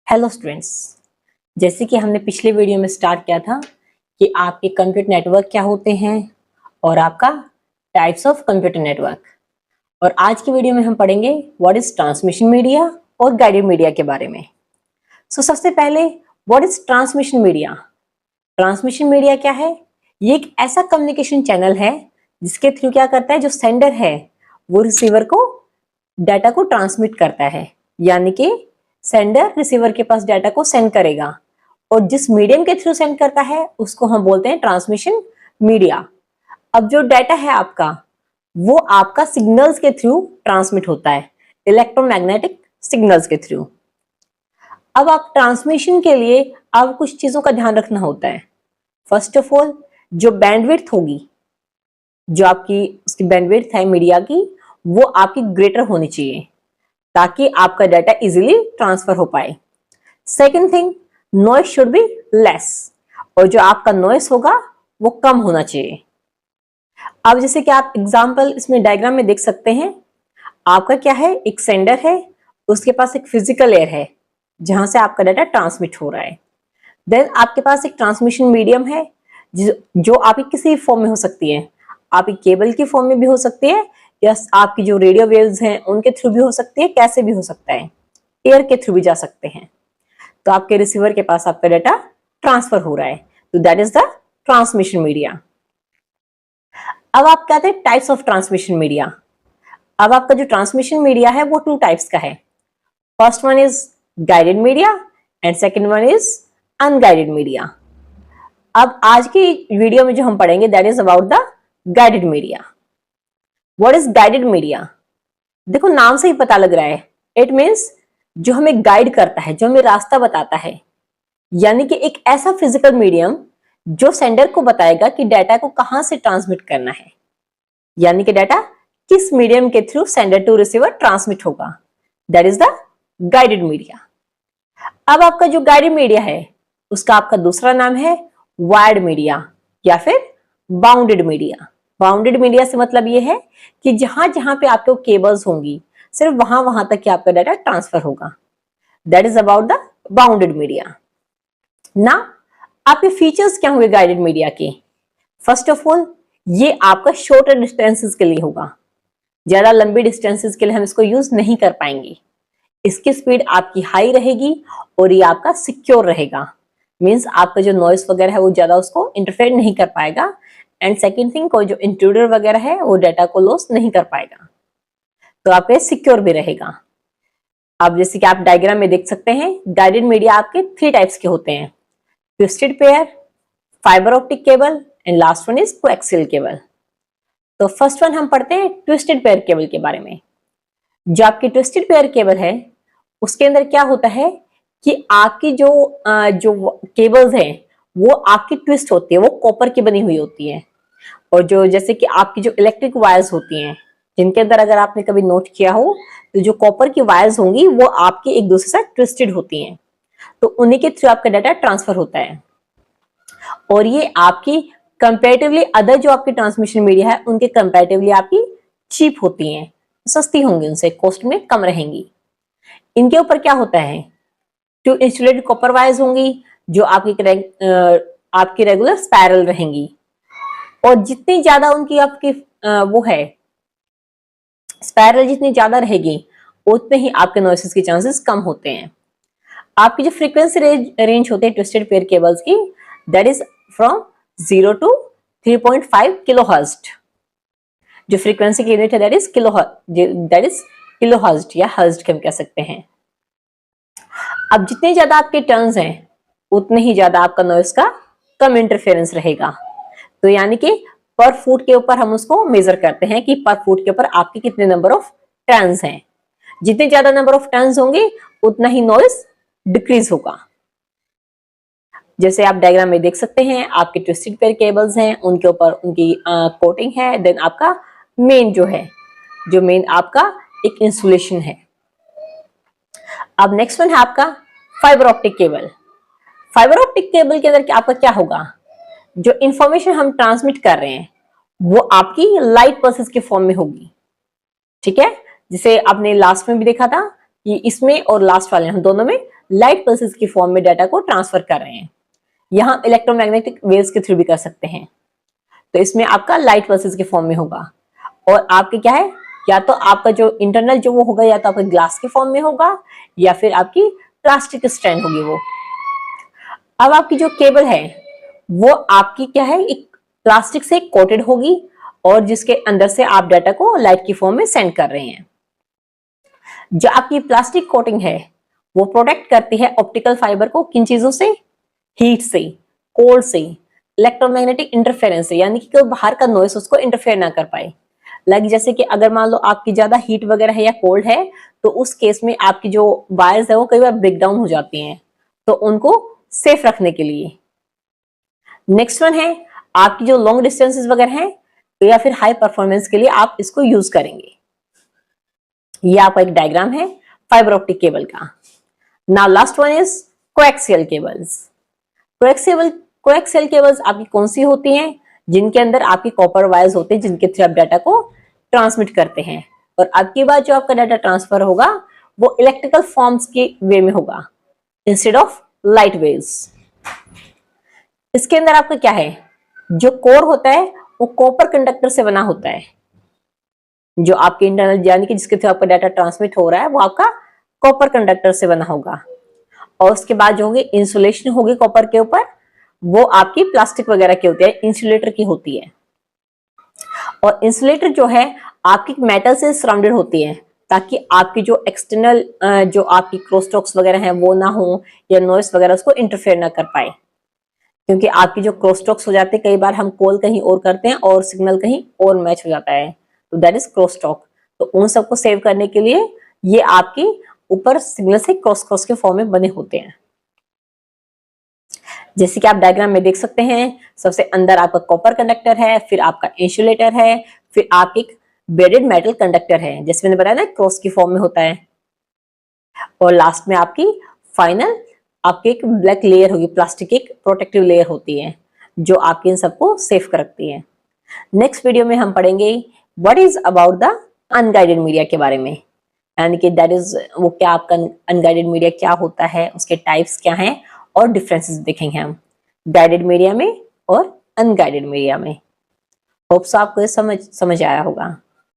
Hello students, जैसे कि हमने पिछले वीडियो में स्टार्ट किया था कि आपके कंप्यूटर नेटवर्क क्या होते हैं और आपका टाइप्स ऑफ कंप्यूटर नेटवर्क। और आज की वीडियो में हम पढ़ेंगे व्हाट इज ट्रांसमिशन मीडिया और गाइडेड मीडिया के बारे में। सबसे पहले what is transmission media. Transmission media क्या है? ये एक ऐसा कम्युनिकेशन चैनल है जिसके थ्रू क्या करता है, जो सेंडर है वो रिसीवर को डाटा को ट्रांसमिट करता है, यानी कि सेंडर रिसीवर के पास डाटा को सेंड करेगा और जिस मीडियम के थ्रू सेंड करता है उसको हम बोलते हैं ट्रांसमिशन मीडिया। अब जो डाटा है आपका वो आपका सिग्नल्स के थ्रू ट्रांसमिट होता है, इलेक्ट्रोमैग्नेटिक सिग्नल्स के थ्रू। अब आप ट्रांसमिशन के लिए अब कुछ चीजों का ध्यान रखना होता है। फर्स्ट ऑफ ऑल, जो बैंडविड्थ होगी, जो आपकी उसकी बैंडविड्थ है मीडिया की, वो आपकी ग्रेटर होनी चाहिए ताकि आपका डाटा इजीली ट्रांसफर हो पाए। Second thing, noise should be less, और जो आपका नॉइस होगा वो कम होना चाहिए। अब जैसे कि आप एग्जांपल इसमें डायग्राम में देख सकते हैं, आपका क्या है, एक सेंडर है, उसके पास एक फिजिकल एयर है जहां से आपका डाटा ट्रांसमिट हो रहा है। देन आपके पास एक ट्रांसमिशन मीडियम है जो आपकी किसी फॉर्म में हो सकती है, आपकी केबल की फॉर्म में भी हो सकती है या आपकी जो रेडियो वेव्स हैं उनके थ्रू भी हो सकती है, कैसे भी हो सकता है, एयर के थ्रू भी जा सकते हैं। तो आपके रिसीवर के पास आपका डाटा ट्रांसफर हो रहा है, तो that is the transmission media. अब आप कहते हैं टाइप्स ऑफ ट्रांसमिशन मीडिया। अब आपका जो ट्रांसमिशन मीडिया है वो टू टाइप्स का है। First one is guided media and second one is unguided media. अब आज की वीडियो में जो हम पढ़ेंगे that is about the guided media. What is guided media? देखो, नाम से ही पता लग रहा है, इट मीन्स जो हमें गाइड करता है, जो हमें रास्ता बताता है, यानी कि एक ऐसा फिजिकल मीडियम जो सेंडर को बताएगा कि डाटा को कहां से ट्रांसमिट करना है, यानी कि डाटा किस मीडियम के through sender to receiver transmit होगा, that is the guided media. अब आपका जो गाइडेड मीडिया है उसका आपका दूसरा नाम है वायर्ड मीडिया या फिर बाउंडेड मीडिया। बाउंडेड मीडिया से मतलब ये है कि जहां जहां पे आपके केबल्स होंगी सिर्फ वहां वहां तक कि आपका डाटा ट्रांसफर होगा, that is about the bounded media. ना, आपके फीचर्स क्या होंगे गाइडेड मीडिया के? फर्स्ट ऑफ ऑल, ये आपका शॉर्टर डिस्टेंसेस के लिए होगा, ज्यादा लंबी डिस्टेंसेस के लिए हम इसको यूज नहीं कर पाएंगे। इसकी स्पीड आपकी हाई रहेगी और ये आपका सिक्योर रहेगा, मीन्स आपका जो नॉइस वगैरह है वो ज्यादा उसको इंटरफेयर नहीं कर पाएगा। एंड सेकेंड थिंग, कोई जो इंट्रूडर वगैरह है वो डाटा को लॉस नहीं कर पाएगा, तो आपके सिक्योर भी रहेगा। अब जैसे कि आप डायग्राम में देख सकते हैं, गाइडेड मीडिया आपके थ्री टाइप्स के होते हैं, twisted pair, fibre optic cable and last one is coaxial cable. तो फर्स्ट वन हम पढ़ते हैं ट्विस्टेड पेयर केबल के बारे में। जो आपकी ट्विस्टेड पेयर केबल है उसके अंदर क्या होता है कि आपकी जो केबल्स हैं वो आपकी ट्विस्ट होती है, वो कॉपर की बनी हुई होती है। और जो जैसे कि आपकी जो इलेक्ट्रिक वायर्स होती हैं, जिनके अंदर अगर आपने कभी नोट किया हो तो जो कॉपर की वायर्स होंगी वो आपकी एक दूसरे से ट्विस्टेड होती हैं, तो उन्हीं के थ्रू आपका डाटा ट्रांसफर होता है। और ये आपकी कंपैरेटिवली अदर जो आपकी ट्रांसमिशन मीडिया है उनके कंपैरेटिवली आपकी चीप होती हैं, सस्ती होंगी, उनसे कॉस्ट में कम रहेंगी। इनके ऊपर क्या होता है, टू इंसुलेटेड कॉपर वायर्स होंगी जो आपकी रेगुलर स्पाइरल रहेंगी, और जितनी ज्यादा उनकी आपकी वो है स्पाइरल जितनी ज्यादा रहेगी उतने ही आपके नॉइसेस के चांसेस कम होते हैं। आपकी जो फ्रीक्वेंसी रेंज होते हैं ट्विस्टेड पेयर केबल्स की, that is from 0 to 3.5 kilohertz. जो फ्रीक्वेंसी की यूनिट है दैट इज किलोहर्ट्ज या हर्ट्ज हम कह सकते हैं। अब जितने ज्यादा आपके टर्न्स हैं उतने ही ज्यादा आपका नॉइस का कम इंटरफेरेंस रहेगा। तो यानी कि पर फुट के ऊपर हम उसको मेजर करते हैं कि पर फुट के ऊपर आपके कितने नंबर ऑफ टर्न्स हैं। जितने ज्यादा नंबर ऑफ टर्न्स होंगे उतना ही नॉइस डिक्रीज होगा। जैसे आप डायग्राम में देख सकते हैं, आपके ट्विस्टेड पेयर केबल्स हैं, उनके ऊपर उनकी कोटिंग है, देन आपका मेन जो मेन आपका एक इंसुलेशन है। अब नेक्स्ट वन है आपका fibre optic cable. Fibre optic cable के अंदर आपका क्या होगा, जो इंफॉर्मेशन हम ट्रांसमिट कर रहे हैं वो आपकी लाइट पल्सेस के फॉर्म में होगी, ठीक है। जिसे आपने लास्ट में भी देखा था कि इसमें और लास्ट वाले हम दोनों में लाइट पल्सेस की फॉर्म में डाटा को ट्रांसफर कर रहे हैं, या हम इलेक्ट्रोमैग्नेटिक वेव्स के थ्रू भी कर सकते हैं। तो इसमें आपका लाइट पल्सेस के फॉर्म में होगा, और आपके क्या है, या तो आपका जो इंटरनल जो वो होगा, या तो आपका ग्लास के फॉर्म में होगा, या फिर आपकी प्लास्टिक स्ट्रैंड होगी वो। अब आपकी जो केबल है वो आपकी क्या है, एक प्लास्टिक से कोटेड होगी, और जिसके अंदर से आप डाटा को लाइट की फॉर्म में सेंड कर रहे हैं। जो आपकी प्लास्टिक कोटिंग है वो प्रोटेक्ट करती है ऑप्टिकल फाइबर को किन चीजों से, हीट से, कोल्ड से, इलेक्ट्रोमैग्नेटिक इंटरफेरेंस से, यानी कि कोई बाहर का नॉइस उसको इंटरफेयर ना कर पाए। लाइक जैसे कि अगर मान लो आपकी ज्यादा हीट वगैरह है या कोल्ड है, तो उस केस में आपकी जो वायर्स है वो कई बार ब्रेक डाउन हो जाती हैं, तो उनको सेफ रखने के लिए। नेक्स्ट वन है आपकी जो लॉन्ग डिस्टेंसेस वगैरह हैं, तो या फिर हाई परफॉर्मेंस के लिए आप इसको यूज करेंगे। ये आपका एक डायग्राम है फाइबर ऑप्टिक केबल का। Now last one is coaxial cables. Coaxial cables आपकी कौन सी होती हैं, जिनके अंदर आपकी कॉपर वायर्स होते हैं, जिनके थ्रू आप डाटा को ट्रांसमिट करते हैं, और आपकी बात जो आपका डाटा ट्रांसफर होगा वो इलेक्ट्रिकल फॉर्म्स के वे में होगा इंस्टेड ऑफ लाइट वेव्स। इसके अंदर आपका क्या है, जो कोर होता है वो कॉपर कंडक्टर से बना होता है। जो आपके इंटरनल यानी कि जिसके थ्रू आपका डाटा ट्रांसमिट हो रहा है वो आपका कॉपर कंडक्टर से बना होगा, और उसके बाद जो होगी इंसुलेशन होगी कॉपर के ऊपर, वो आपकी प्लास्टिक वगैरह की होती है, इंसुलेटर की होती है। और इंसुलेटर जो है आपकी मेटल से सराउंडेड होती है, ताकि आपकी जो एक्सटर्नल जो आपकी क्रॉसटॉक्स वगैरह हैं वो ना हो, या नॉइस वगैरह उसको इंटरफेयर ना कर पाए। क्योंकि आपकी जो क्रॉसटॉक्स हो जाते हैं, कई बार हम कॉल कहीं और करते हैं और सिग्नल कहीं और मैच हो जाता है, तो दैट इज क्रॉसटॉक। तो उन सबको सेव करने के लिए ये आपकी ऊपर सिग्नल से क्रॉस के फॉर्म में बने होते हैं। जैसे कि आप डायग्राम में देख सकते हैं, सबसे अंदर आपका कॉपर कंडक्टर है, फिर आपका इंसुलेटर है, फिर आपकी एक बेडेड मेटल कंडक्टर है, जैसे मैंने बताया ना क्रॉस की फॉर्म में होता है, और लास्ट में आपकी फाइनल आपकी एक ब्लैक लेयर होगी, प्लास्टिक की प्रोटेक्टिव लेयर होती है, जो आपके इन सबको सेफ कर रखती है। नेक्स्ट वीडियो में हम पढ़ेंगे what is about the unguided media के बारे में, यानी कि दैट इज वो क्या आपका अनगाइडेड मीडिया क्या होता है, उसके टाइप्स क्या हैं, और डिफरेंसेस देखेंगे हम गाइडेड मीडिया में और अनगाइडेड मीडिया में। होप्स आपको समझ आया होगा।